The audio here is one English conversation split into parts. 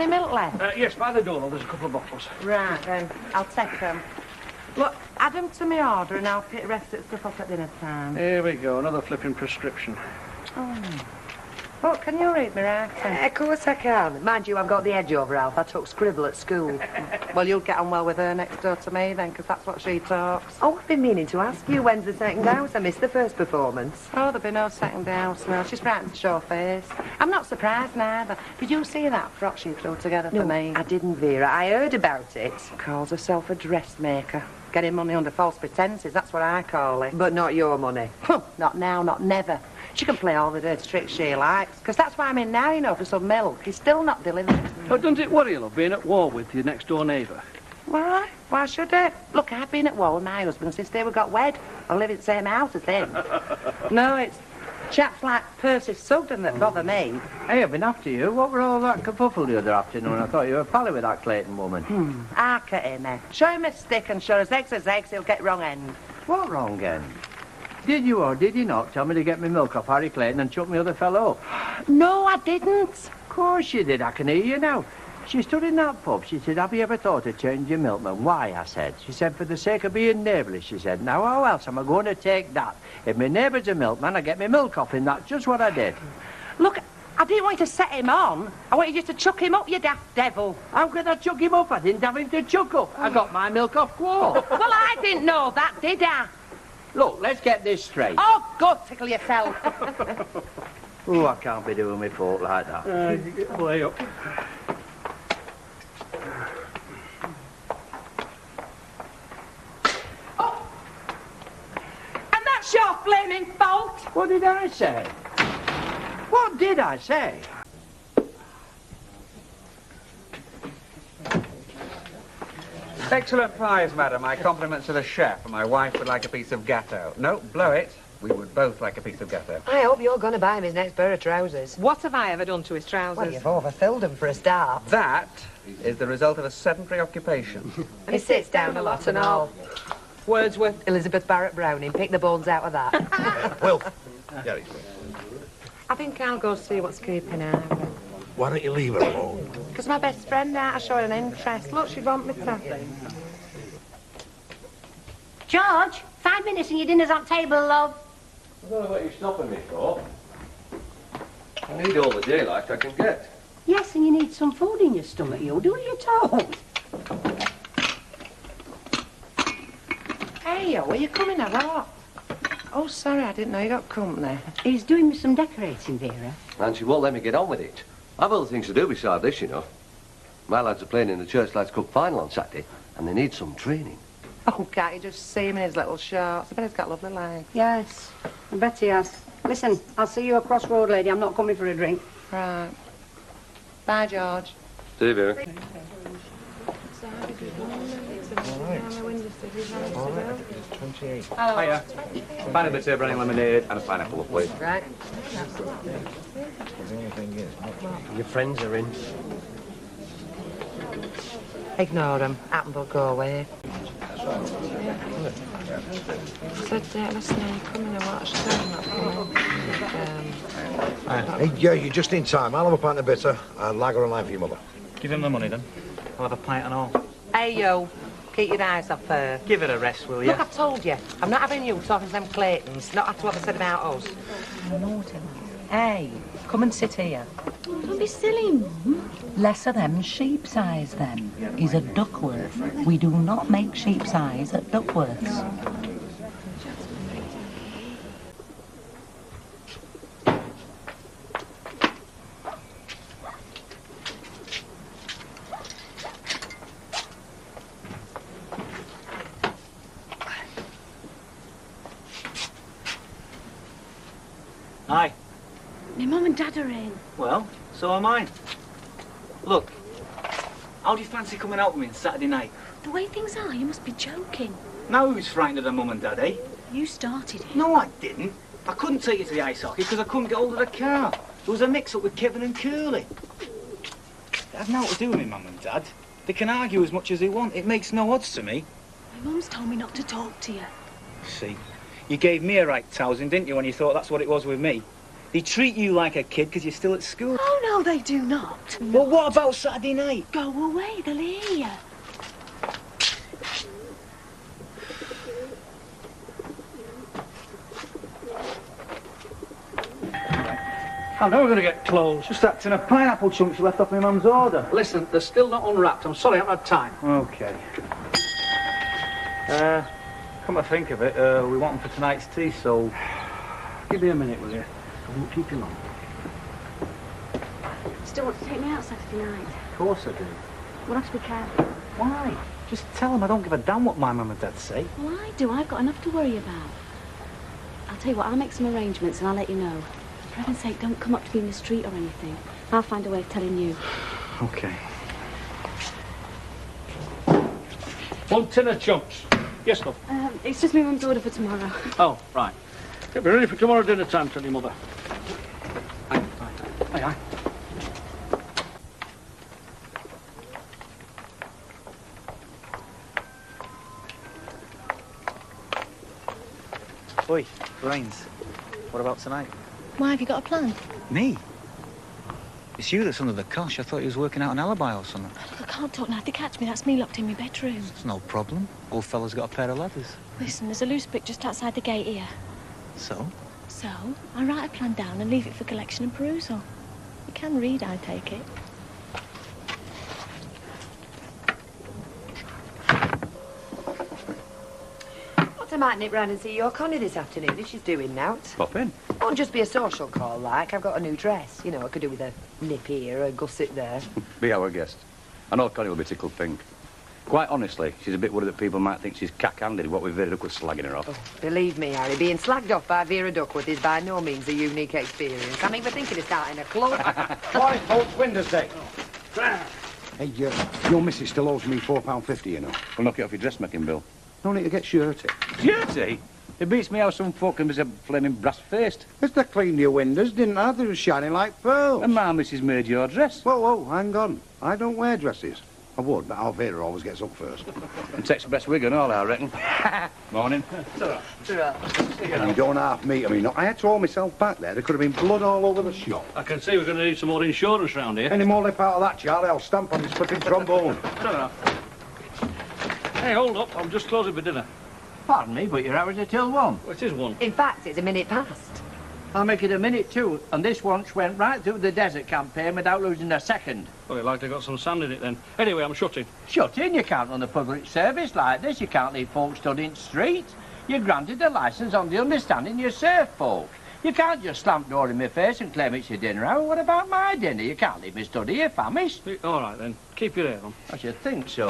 Any milk left? Yes, by the door. There's a couple of bottles. Right, then. I'll take them. Look, add them to my order and I'll pick the rest of the stuff up at dinner time. Here we go, another flipping prescription. Oh. Look, can you read me writing? Of course I can. Mind you, I've got the edge over Alf. I took scribble at school. Well, you'll get on well with her next door to me then, because that's what she talks. Oh, I've been meaning to ask you, when's the second house? I missed the first performance. Oh, there'll be no second house, no. She's frightened to show face. I'm not surprised neither. Did you see that frock she threw together for me? I didn't, Vera. I heard about it. Calls herself a dressmaker. Getting money under false pretences, that's what I call it. But not your money. Not now, not never. She can play all the dirty tricks she likes, because that's why I'm in now, you know, for some milk. He's still not delivered. But doesn't it worry you, love, being at war with your next-door neighbour? Why? Why should it? Look, I've been at war with my husband since they got wed. I live in the same house as him. No, it's chaps like Percy Sugden that bother me. Hey, I've been after you. What were all that kerfuffle the other afternoon? I thought you were pally with that Clayton woman. Hark at him, eh? Show him a stick and show us eggs as eggs, he'll get wrong end. What wrong end? Did you or did you not tell me to get me milk off Harry Clayton and chuck me other fellow up? No, I didn't. Of course you did. I can hear you now. She stood in that pub. She said, have you ever thought of changing milkman? Why, I said. She said, for the sake of being neighbourly, she said. Now, how else am I going to take that? If my neighbour's a milkman, I get me milk off him. That's just what I did. Look, I didn't want you to set him on. I wanted you to chuck him up, you daft devil. How could I chuck him up? I didn't have him to chuck up. I got my milk off Quo. Well, I didn't know that, did I? Look, let's get this straight. Oh, go tickle yourself. Oh, I can't be doing my fault like that. You get play up. And that's your flaming fault. What did I say? What did I say? Excellent prize, madam. My compliments to the chef, and my wife would like a piece of gatto. No, blow it. We would both like a piece of gatto. I hope you're going to buy him his next pair of trousers. What have I ever done to his trousers? Well, you've overfilled them for a start. That is the result of a sedentary occupation. And he sits down a lot and all. Wordsworth. Elizabeth Barrett Browning, pick the bones out of that. Wilf. Yeah, it's me. I think I'll go see what's keeping her. Why don't you leave her alone? Because my best friend out showing an interest. Look, she'd want me to. George, 5 minutes and your dinner's on table, love. I don't know what you're stopping me for. I need all the daylight I can get. Yes, and you need some food in your stomach, you do as you're told. Hey, are you coming or what? Oh, sorry, I didn't know you got company. He's doing me some decorating, Vera. And she won't let me get on with it. I've other things to do beside this, you know. My lads are playing in the Church Lads Cup final on Saturday, and they need some training. Oh, can't you just see him in his little shorts? I bet he's got lovely legs. Yes, I bet he has. Listen, I'll see you across road, lady. I'm not coming for a drink. Right. Bye, George. See you, Vera. Hiya. A pint of bitter brandy lemonade and a pineapple, please. Right. Your friends are in. Ignore them. Happen will go away. Said, listen, are you coming or what? She's not coming. Hey, yeah, you're just in time. I'll have a pint of bitter and lager and lime for your mother. Give him the money, then. I'll have a pint and all. Hey, yo. Keep your eyes off her. Give it a rest, will you? Look, I've told you. I'm not having you talking to them Claytons. Not after what they said about us. Hey, come and sit here. Don't be silly, Mum. Less of them sheep's eyes, then. He's a Duckworth. We do not make sheep's eyes at Duckworth's. Hi. My mum and dad are in. Well, so am I. Look, how do you fancy coming out with me on Saturday night? The way things are, you must be joking. Now who's frightened of their mum and dad, eh? You started it. No, I didn't. I couldn't take you to the ice hockey because I couldn't get hold of the car. There was a mix-up with Kevin and Curly. It has nothing to do with me, mum and dad. They can argue as much as they want. It makes no odds to me. My mum's told me not to talk to you. See, you gave me a right tousing, didn't you, when you thought that's what it was with me? They treat you like a kid because you're still at school. Oh, No, they do not. Well, what about Saturday night? Go away, they'll hear you. I know we're going to get closed. Just that tin of pineapple chunks you left off my mum's order. Listen, they're still not unwrapped. I'm sorry, I haven't had time. Okay. Come to think of it, we want them for tonight's tea, so... Give me a minute, will you? I won't keep you long. Still want to take me out Saturday night? Of course I do. We'll have to be careful. Why? Just tell them I don't give a damn what my mum and dad say. Well, I do. I've got enough to worry about. I'll tell you what, I'll make some arrangements and I'll let you know. For heaven's sake, don't come up to me in the street or anything. I'll find a way of telling you. Okay. 1 tin of chunks. Yes, love. It's just my mum's order for tomorrow. Oh, right. Get me ready for tomorrow dinner time, tell your mother. Aye, aye. Aye, aye. Oi, Brains. What about tonight? Why, have you got a plan? Me? It's you that's under the cosh. I thought you was working out an alibi or something. Look, I can't talk now. If they catch me, that's me locked in my bedroom. It's no problem. Old fella's got a pair of ladders. Listen, there's a loose brick just outside the gate here. So? So, I write a plan down and leave it for collection and perusal. You can read, I take it. What I might nip round and see your Connie this afternoon if she's doing now. Pop in. Won't just be a social call, like. I've got a new dress. You know, I could do with a nip here, a gusset there. Be our guest. I know Connie will be tickled pink. Quite honestly, she's a bit worried that people might think she's cack-handed what with Vera Duckworth slagging her off. Oh, believe me, Harry, being slagged off by Vera Duckworth is by no means a unique experience. I'm even thinking of starting a club. Why, folks, Windows Day. Hey, your missus still owes me £4.50, you know. We'll knock it off your dressmaking bill. No need to get shirty. Shirty? It beats me how some folk can be so flaming brass-faced. Mr. cleaned your windows, didn't I? They were shining like pearls. And my missus made your dress. Whoa, hang on. I don't wear dresses. I would, but Alvera always gets up first. And takes the best wig and all, I reckon. Morning. You don't half meet me. No, I had to hold myself back there. There could have been blood all over the shop. I can see we're going to need some more insurance round here. Any more lip out of that, Charlie, I'll stamp on his flipping trombone. Hey, hold up. I'm just closing for dinner. Pardon me, but your hours are till 1. Well, it is 1. In fact, it's a minute past. I'll make it a minute 2, and this once went right through the desert campaign without losing a second. Well, it likely got some sand in it then. Anyway, I'm shutting. Shut in, you can't run a public service like this. You can't leave folks stood in the street. You're granted a licence on the understanding you serve folk. You can't just slam door in my face and claim it's your dinner hour. What about my dinner? You can't leave me stood here, famished. All right, then. Keep your ear on. I should think so.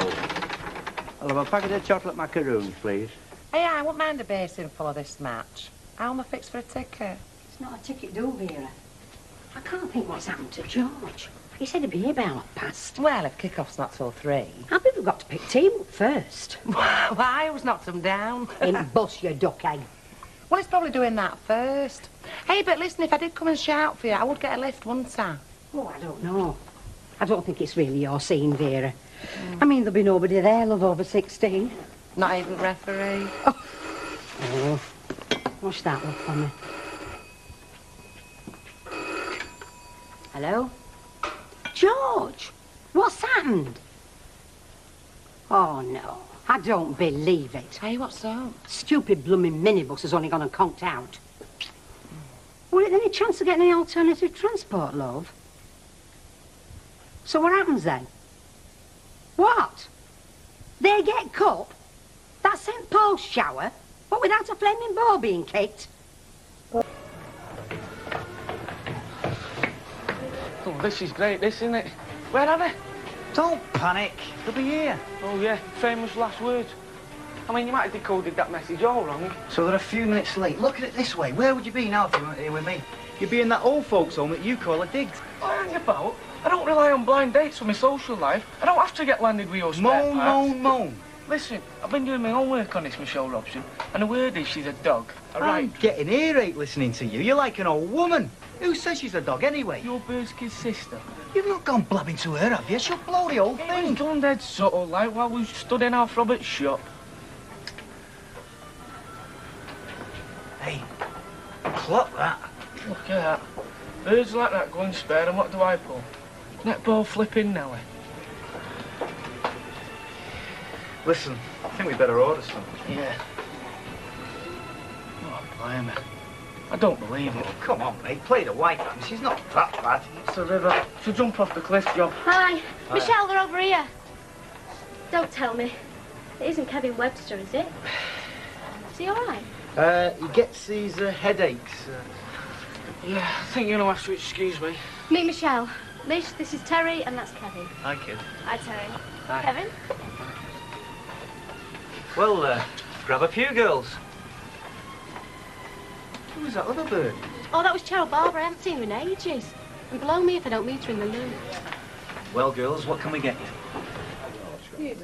I'll have a packet of chocolate macaroons, please. Hey, I won't mind a basin full of this match. How am I fixed for a ticket? It's not a ticket, do, Vera? I can't think what's happened to George. He said he'd be here about 1:30. Well, if kick-off's not till 3. I think we've got to pick team up first. Why? Who's knocked them down? Bust your duck egg. Well, it's probably doing that first. Hey, but listen, if I did come and shout for you, I would get a lift, wouldn't I? Oh, I don't know. I don't think it's really your scene, Vera. I mean, there'll be nobody there, love, over 16. Not even referee? Oh. What's that look for me? Hello? George, what's happened? Oh, no. I don't believe it. Hey, what's up? Stupid blooming minibus has only gone and conked out. Well, any chance of getting any alternative transport, love? So what happens then? What? They get cut? That's St. Paul's shower? What, without a flaming ball being kicked? Oh, this is great, this, isn't it? Where are they? Don't panic. They'll be here. Oh, yeah. Famous last words. I mean, you might have decoded that message all wrong. So they're a few minutes late. Look at it this way. Where would you be now if you weren't here with me? You'd be in that old folks' home that you call a digs. Hang about. I don't rely on blind dates for my social life. I don't have to get landed with your spare parts. Moan. Listen, I've been doing my own work on this Michelle Robson, and the word is she's a dog. I'm getting earache listening to you. You're like an old woman. Who says she's a dog anyway? Your Birdskid's sister. You've not gone blabbing to her, have you? She'll blow the whole thing. It's done dead subtle, like while we stood in Alf Robert's shop. Hey, clock that. Look at that. Birds like that go and spare, and what do I pull? Netball flipping Nelly. Listen, I think we better order some. Yeah. Oh, blimey. I don't believe it. Oh, come on, mate. Play the white man. She's not that bad. It's a river. To jump off the cliff, Job. Hi. Michelle, they're over here. Don't tell me. It isn't Kevin Webster, is it? Is he all right? He gets these headaches. Yeah, I think you're gonna have to excuse me. Meet Michelle. Mish, this is Terry, and that's Kevin. Hi, kid. Hi, Terry. Hi. Kevin? Well, grab a few, girls. Who was that other bird? Oh, that was Cheryl Barber. I haven't seen her in ages. And blow me if I don't meet her in the loo. Well, girls, what can we get you?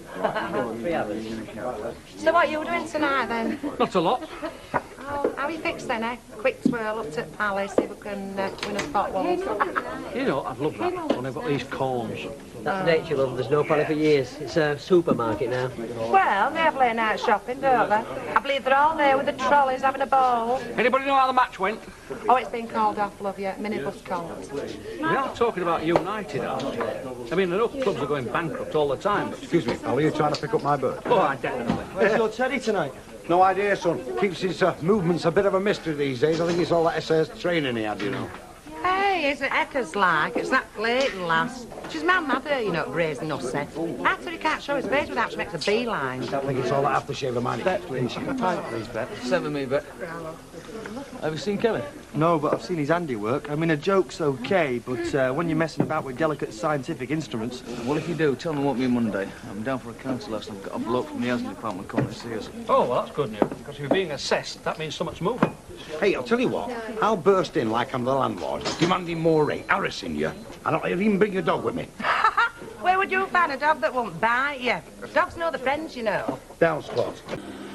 So what you doing tonight then? Not a lot. Oh, how you fixed then, eh? Quick twirl up to Palace, see if we can win a spot one. You know, I'd love that when I've got these corns. That's nature, love. There's no pally for years. It's a supermarket now. Well, they have late night shopping, don't they? I believe they're all there with the trolleys having a ball. Anybody know how the match went? Oh, it's been called off, love, yeah. Minibus called. We are talking about United, aren't we? I mean, the local clubs are going bankrupt all the time. But... Excuse me, pal, are you trying to pick up my bird? Oh, I definitely. Where's your Teddy tonight? No idea, son. Keeps his movements a bit of a mystery these days. I think it's all that SAS training he had, you know. Hey, is it Eckers like? It's that Clayton lass. She's mad her, you know, brazen nussy. After he can't show his face without she makes a beeline. I think it's all that aftershave of money. Bet, please. Pint, please, Bet. Send with me, Bet. Have you seen Kevin? No, but I've seen his handiwork. I mean, a joke's okay, but when you're messing about with delicate scientific instruments... Well, if you do, tell them what me Monday. I'm down for a council lesson. I've got a bloke from the housing department coming to see us. Oh, well, that's good news. Because if you're being assessed, that means so much moving. Hey, I'll tell you what. I'll burst in like I'm the landlord, demanding more rate, harassing you. And I'll even bring your dog with me. Where would you find a dog that won't bite you? Dogs know the friends, you know. Down squat.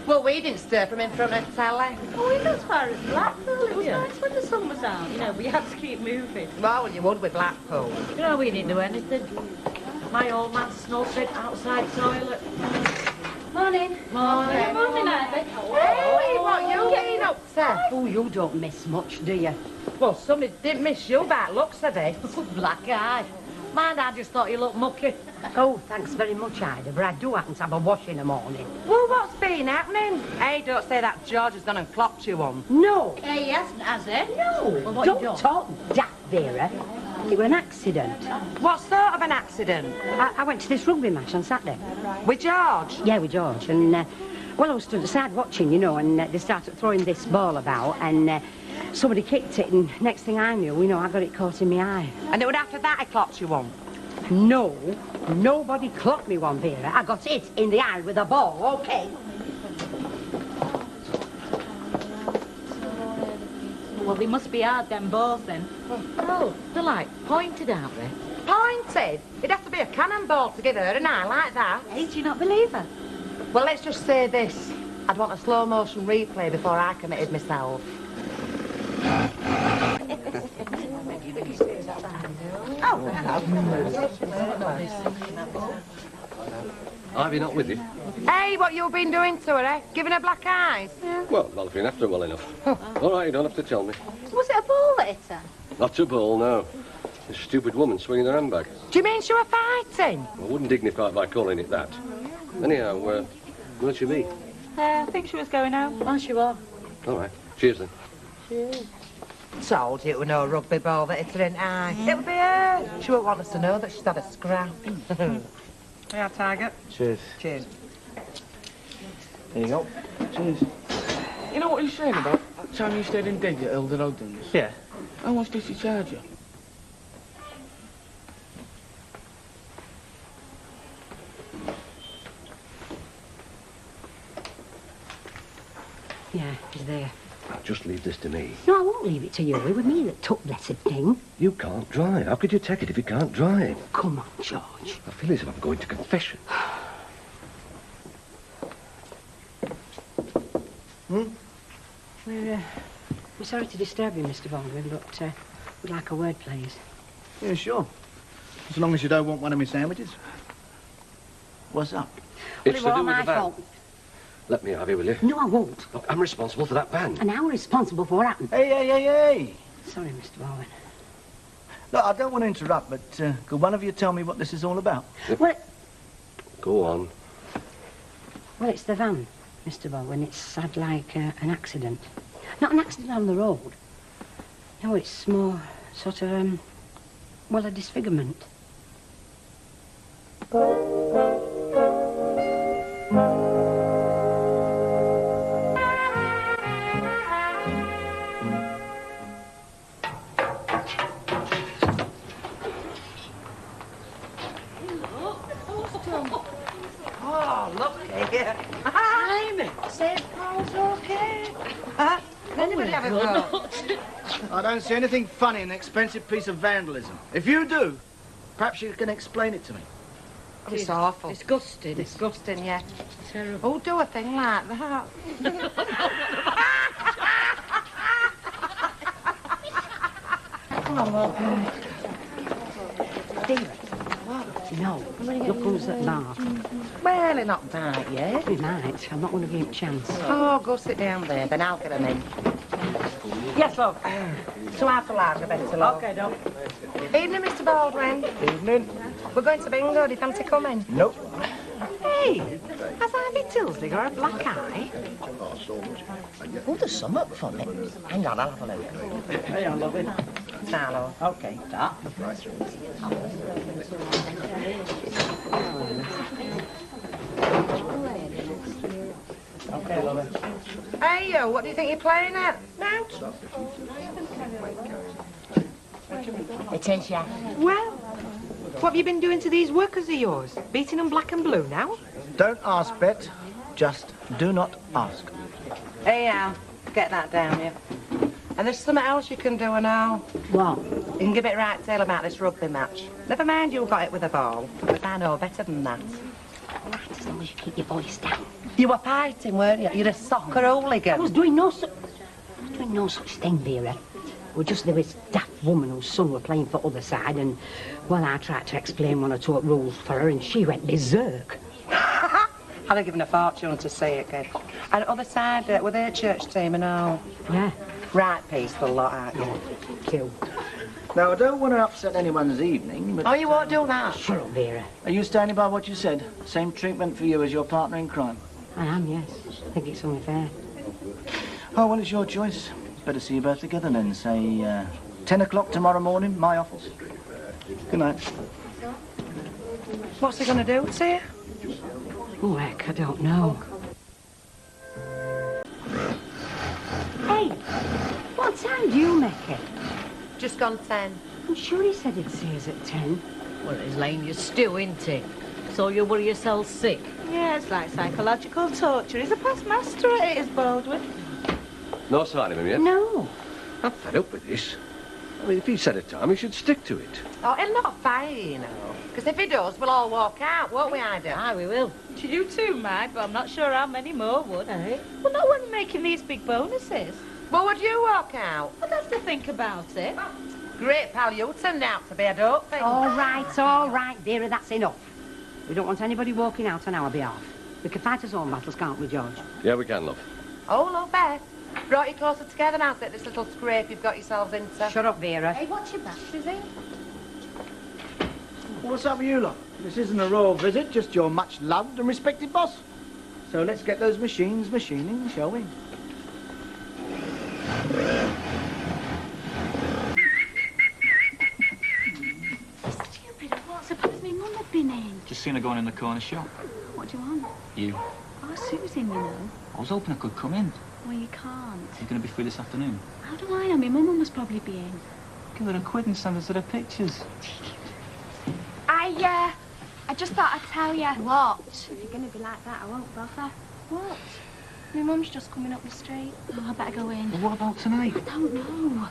Well, we didn't stir from in front of telly. Oh, we got as far as Blackpool. It was nice when the sun was out, you know, but you had to keep moving. Well, you would with Blackpool. You know, we didn't do anything. My old man snubbed it outside toilet. Morning. Morning. Morning, Ivy. Hey, what you getting up to? Oh, you don't miss much, do you? Well, somebody didn't miss you by looks of it. Black eye. Mind, I just thought you looked mucky. Oh, thanks very much, Ida, but I do happen to have a wash in the morning. Well, what's been happening? Hey, don't say that George has gone and clocked you one. No. He hasn't, has he? No. Well, what don't you done? talk daft, Vera. It was an accident. What sort of an accident? I went to this rugby match on Saturday. With George? Yeah, with George. And, well, I was stood aside watching, you know, and they started throwing this ball about, and somebody kicked it, and next thing I knew, you know, I got it caught in my eye. And it was after that he clocked you one? No, nobody clocked me one, Vera. I got hit in the eye with a ball, okay? Well, they must be hard, them balls, then. Oh, they're like pointed, aren't they? Pointed? It'd have to be a cannonball to give her an eye like that. Hey, do you not believe her? Well, let's just say this. I'd want a slow-motion replay before I committed myself. Ivy not with you? Hey, what you been doing to her, eh? Giving her black eyes? Well, not looking after her well enough. All right, you don't have to tell me. Was it a ball that hit her? Not a ball, no. A stupid woman swinging her handbag. Do you mean she were fighting? I wouldn't dignify it by calling it that. Anyhow, where'd she be? I think she was going out. Oh, she was. All right. Cheers, then. Cheers. Told you it was no rugby ball that hit her in the eye. It would be her. She won't want us to know that she's had a scrap. Yeah, Tiger. Cheers. Cheers. There you go. Cheers. You know what he's saying about that time you stayed in Dig at Elden Ogden's? Yeah. How much did she charge you? Yeah, he's there. Now, just leave this to me. No, I won't leave it to you. It was me that took blessed thing. You can't drive. How could you take it if you can't drive? Come on, George. I feel as if I'm going to confession. We're sorry to disturb you, Mr. Baldwin, but we'd like a word, please. Yeah, sure. As long as you don't want one of my sandwiches. What's up? It's Well, to it do was with the my van. fault. Let me have it, will you? No, I won't. Look, I'm responsible for that van. And I'm responsible for what happened. Hey, hey, hey, hey! Sorry, Mr. Baldwin. Look, I don't want to interrupt, but could one of you tell me what this is all about? Well, Go on. well, it's the van, Mr. Baldwin. It's had like an accident. Not an accident on the road. No, it's more sort of, well, a disfigurement. Oh, look here. Amy, St. Paul's okay. Did anybody have a go? I don't see anything funny in an expensive piece of vandalism. If you do, perhaps you can explain it to me. It's awful. Disgusting. Disgusting, yeah. Terrible. Who'll do a thing like that? No, look who's at bar. Well, he not died yet. He might. I'm not going to give him a chance. Oh, go sit down there, then I'll get him in. Yes, love. 2 after lager, better, love. Okay, Doc. Evening, Mr. Baldwin. Evening. We're going to bingo. Do you fancy coming? Nope. Hey, has Ivy Tilsley got a black eye? Oh, there's some up for me. Hang on, I'll have a look. Hey, I love it. Hello. Okay, ta. Okay, love it. Hey, yo, what do you think you're playing at? Now? It is, yeah. Well, what have you been doing to these workers of yours? Beating them black and blue now? Don't ask, Bet. Just do not ask. Hey, Al, get that down here. And there's something else you can do, I know. What? You can give it right tale about this rugby match. Never mind you got it with a ball, but I know better than that. Right, as long as you keep your voice down. You were fighting, weren't you? You're a soccer hooligan. I was doing no such thing, Vera. Well, just there was that woman whose son were playing for other side, and, well, I tried to explain 1 or 2 rules for her, and she went berserk. I'd have given a fortune to see it, kid. And other side, were they a church team and all? Yeah. Right peaceful lot, aren't you? Kill. Now, I don't want to upset anyone's evening, but... Oh, you won't do that? Shut up, Vera. Are you standing by what you said? Same treatment for you as your partner in crime? I am, yes. I think it's only fair. Oh, well, it's your choice. Better see you both together then. Say, 10 o'clock tomorrow morning, my office. Good night. What's he going to do to you? Oh, heck, I don't know. Hey, what time do you make it? Just gone 10. I'm sure he said he'd see us at 10. Well, it's laying you stew, isn't it? So you worry yourself sick. Yeah, it's like psychological torture. He's a past master at it, is Baldwin. No sign of him yet? No. I'm fed up with this. I mean, if he said a time, he should stick to it. Oh, he'll not fire, you know. Because if he does, we'll all walk out, won't we, Ida? Aye, we will. You too, Mike, but I'm not sure how many more would. Eh? Well, not when we're making these big bonuses. Well, would you walk out? I'd have to think about it. Great pal, you turned out to be, I don't think. All right, Vera, that's enough. We don't want anybody walking out on our behalf. We can fight our own battles, can't we, George? Yeah, we can, love. Oh, look, Beth. Brought you closer together now, take this little scrape you've got yourselves into. Shut up, Vera. Hey, what's your back, Susie? What's up with you lot? This isn't a royal visit, just your much-loved and respected boss. So let's get those machines machining, shall we? Stupid, what? Suppose me mum had been in. Just seen her going in the corner shop. What do you want? You. Oh, Susan, you know. I was hoping I could come in. Well, you can't. You're going to be free this afternoon. How do I know? My mum must probably be in. Give her a quid and send us to the pictures. I just thought I'd tell you. What? If you're going to be like that, I won't bother. What? My mum's just coming up the street. Oh, I better go in. Well, what about tonight? I don't know.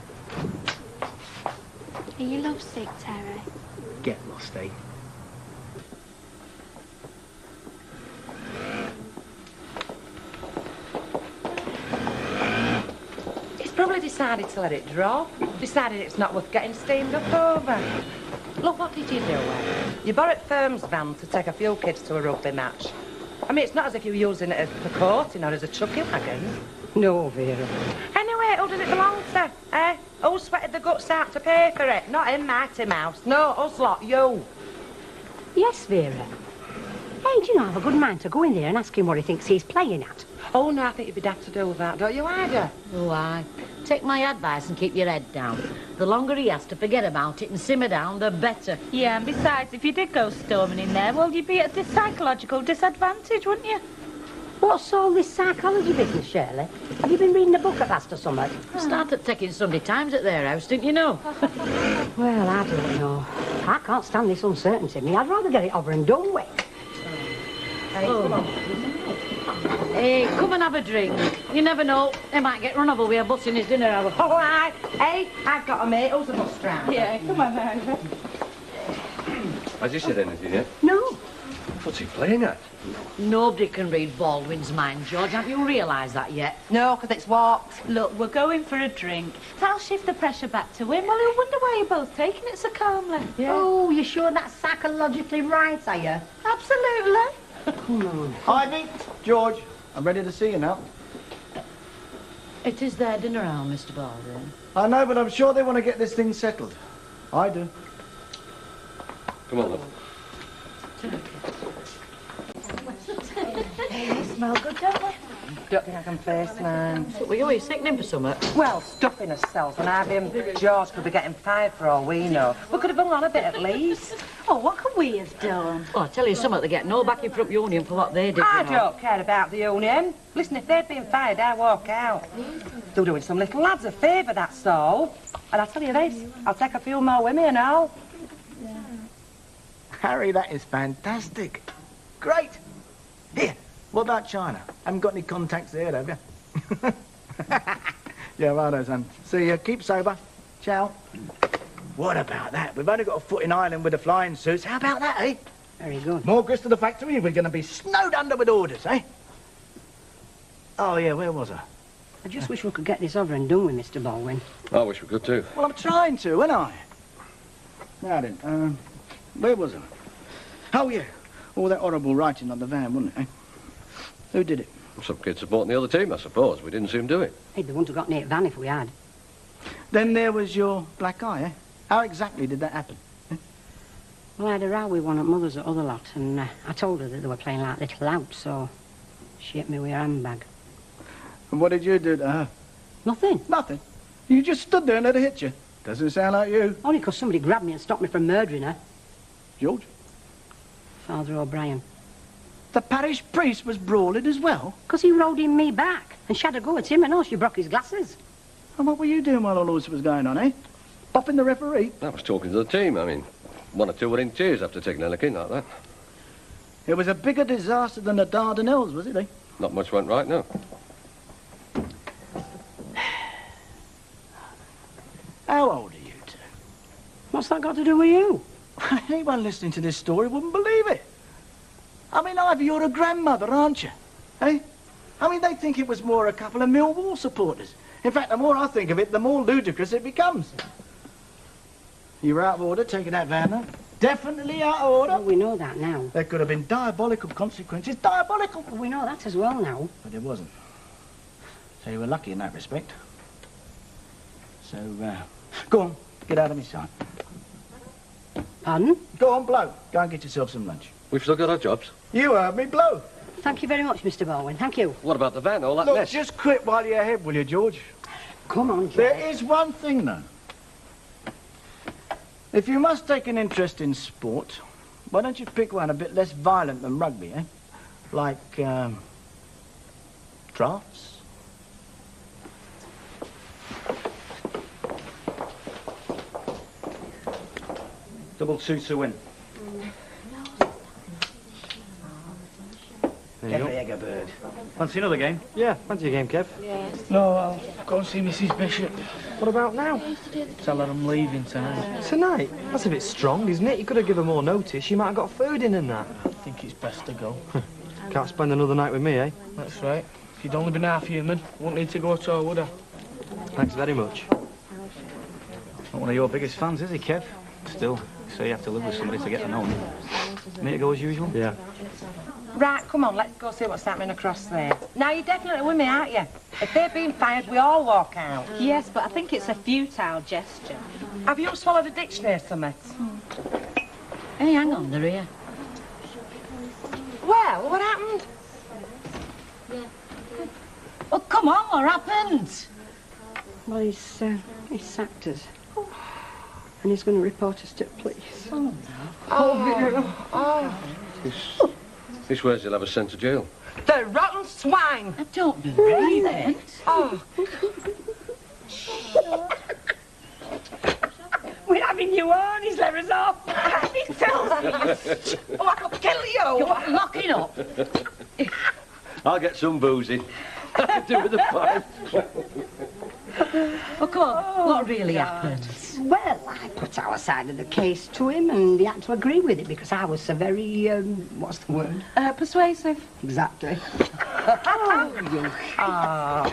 Are you lovesick, Terry? Get lost, eh? He's probably decided to let it drop. Decided it's not worth getting steamed up over. Look, what did you do, You borrowed Firm's van to take a few kids to a rugby match. I mean, it's not as if you were using it as a courting or as a chucky wagon. No, Vera. Anyway, who does it belong to, eh? Who sweated the guts out to pay for it? Not in Mighty Mouse. No, us lot, you. Yes, Vera. Hey, do you know, I have a good mind to go in there and ask him what he thinks he's playing at. Oh, no, I think you'd be daft to do that, don't you, Ida? Oh, aye. Take my advice and keep your head down. The longer he has to forget about it and simmer down, the better. Yeah, and besides, if you did go storming in there, well, you'd be at a psychological disadvantage, wouldn't you? What's all this psychology business, Shirley? Have you been reading a book at last or something? Started taking Sunday Times at their house, didn't you know? Well, I don't know. I can't stand this uncertainty. Me, I'd rather get it over and done with. Hey, come on. Hey, come and have a drink. You never know. They might get run over with a bus in his dinner hour. All right. Hey, I've got a mate. Who's a bus driver? Yeah, come on, Ida. Has he said anything yet? No. What's he playing at? Nobody can read Baldwin's mind, George. Haven't you realised that yet? No, because it's warped. Look, we're going for a drink. That'll shift the pressure back to him. Well, he'll wonder why you're both taking it so calmly. Yeah. Oh, you sure that's psychologically right, are you? Absolutely. Come on. Ivy, George, I'm ready to see you now. It is their dinner hour, Mr. Baldwin. I know, but I'm sure they want to get this thing settled. I do. Come on, love. They smell good, don't they? Don't think I can face mine. Were you sickening for something? Well, stuffing ourselves, and Ivy and George could be getting fired for all we know. We could have hung on a bit at least. Oh, what could we have done? Well, I tell you something, they get no backing from union for what they did. I you know. don't care about the union. Listen, if they'd been fired, I'd walk out. They're doing some little lads a favour, that's all. And I'll tell you this, I'll take a few more with me and all. Harry, that is fantastic. Great. Here, what about China? Haven't got any contacts there, have you? Yeah, righto, son. See you. Keep sober. Ciao. What about that? We've only got a foot in Ireland with the flying suits. How about that, eh? Very good. More grist to the factory. We're going to be snowed under with orders, eh? Oh, yeah, where was I? I just wish we could get this over and done with, Mr. Baldwin. I wish we could too. Well, I'm trying to, ain't I? Now then, where was I? Oh, yeah. All that horrible writing on the van, wasn't it, eh? Who did it? Some kid supporting the other team, I suppose. We didn't see him do it. Hey, they wouldn't have got near van if we had. Then there was your black eye, eh? How exactly did that happen? Well, I had a row with one at Mother's at other lot, and I told her that they were playing like little louts, so she hit me with her handbag. And what did you do to her? Nothing. Nothing? You just stood there and let her hit you? Doesn't sound like you. Only because somebody grabbed me and stopped me from murdering her. George? Father O'Brien. The parish priest was brawling as well? Because he rode in me back, and she had a go at him, and all, she broke his glasses. And what were you doing while all this was going on, eh? Bopping the referee? I was talking to the team. I mean, one or two were in tears after taking a licking like that. It was a bigger disaster than the Dardanelles, was it, eh? Not much went right, no. How old are you two? What's that got to do with you? Anyone listening to this story wouldn't believe it. I mean, Ivy, you're a grandmother, aren't you? Eh? I mean, they think it was more a couple of Millwall supporters. In fact, the more I think of it, the more ludicrous it becomes. You were out of order taking that van, though? Definitely out of order. Well, we know that now. There could have been diabolical consequences. Diabolical! Well, we know that as well now. But there wasn't. So you were lucky in that respect. So, go on, get out of my sight. Pardon? Go on, blow. Go and get yourself some lunch. We've still got our jobs. You heard me, blow. Thank you very much, Mr. Baldwin. Thank you. What about the van, all that Look, mess? just quit while you're ahead, will you, George? Come on, George. There is one thing, though. If you must take an interest in sport, why don't you pick one a bit less violent than rugby, eh? Like, drafts? Double two to win. There you Every egg a bird. Fancy another game? Yeah, fancy a game, Kev. Yes. No, I'll go and see Mrs. Bishop. What about now? Tell her I'm leaving tonight. Tonight? That's a bit strong, isn't it? You could have given more notice. You might have got food in and that. I think it's best to go. Can't spend another night with me, eh? That's right. If you'd only been half human, wouldn't need to go at all, would I? Thanks very much. Not one of your biggest fans, is he, Kev? Still, so you have to live with somebody to get to know him. Me to go as usual? Yeah. Right, come on, let's go see what's happening across there. Now, you're definitely with me, aren't you? If they're being fired, we all walk out. Yes, but I think it's a futile gesture. Have you swallowed a dictionary or something? Hey, hang on, they're here. Well, what happened? Well, come on, what happened? Well, he's sacked us. And he's going to report us to the police. Oh, no. Oh. This way he'll have us sent to jail. The rotten swine! I don't believe it. Oh. We're having you on, he's let us off. He tells me. Oh, I could kill you. You're locking up. I'll get some boozing. I do with the pipe. Well, come on, what really happened? Well, I put our side of the case to him and he had to agree with it because I was so very, what's the word? Persuasive. Exactly. Oh.